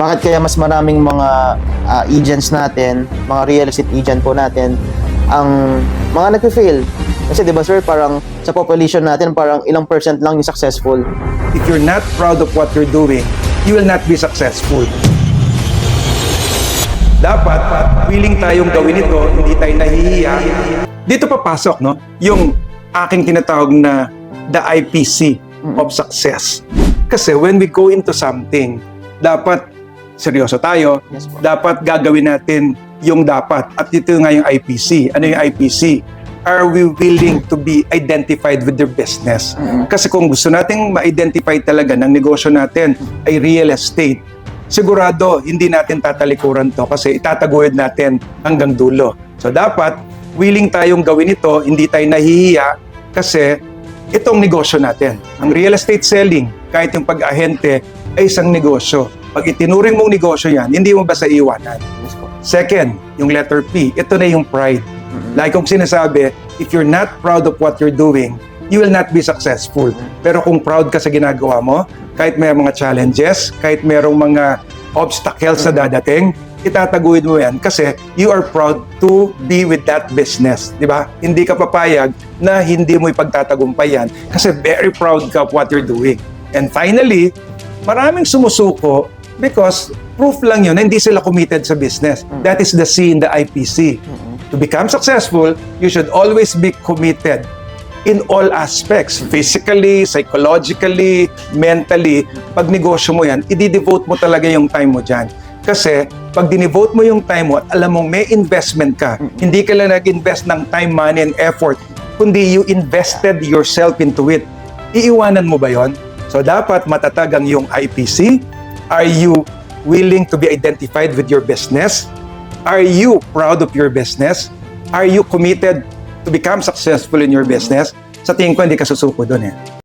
Bakit kaya mas maraming mga agents natin, mga real estate agent po natin, ang mga nag-fail? Kasi di ba sir, parang sa population natin, parang ilang percent lang yung successful. If you're not proud of what you're doing, you will not be successful. Dapat, willing tayong gawin ito, hindi tayo nahihiya. Dito papasok, no? Yung aking tinatawag na the IPC of success. Kasi when we go into something, dapat seryoso tayo, Yes, po. dapat gagawin natin yung dapat. At ito nga yung IPC. Ano yung IPC? Are we willing to be identified with their business? Kasi kung gusto nating ma-identify talaga ng negosyo natin ay real estate, sigurado hindi natin tatalikuran to kasi itataguyod natin hanggang dulo. So dapat willing tayong gawin ito, hindi tayo nahihiya kasi itong negosyo natin. Ang real estate selling, kahit yung pag-ahente, ay isang negosyo. Pag itinuring mong negosyo yan, hindi mo basta iwanan. Yes, po. Second, yung letter P, ito na yung pride. Like kung sinasabi, if you're not proud of what you're doing, you will not be successful. Pero kung proud ka sa ginagawa mo, kahit may mga challenges, kahit mayroong mga obstacles na dadating, itataguyod mo yan kasi you are proud to be with that business. Di ba? Hindi ka papayag na hindi mo ipagtatagumpayan kasi very proud ka of what you're doing. And finally, maraming sumusuko because proof lang yun na hindi sila committed sa business. That is the C in the IPC. To become successful, you should always be committed in all aspects. Physically, psychologically, mentally. Pag negosyo mo yan, i-devote mo talaga yung time mo dyan. Kasi pag dinevote mo yung time mo at alam mong may investment ka, hindi ka lang nag-invest ng time, money, and effort, kundi you invested yourself into it. Iiwanan mo ba yon? So dapat matatag ang yung IPC. Are you willing to be identified with your business? Are you proud of your business? Are you committed to become successful in your business? Sa tingin ko, hindi ka susuko doon eh.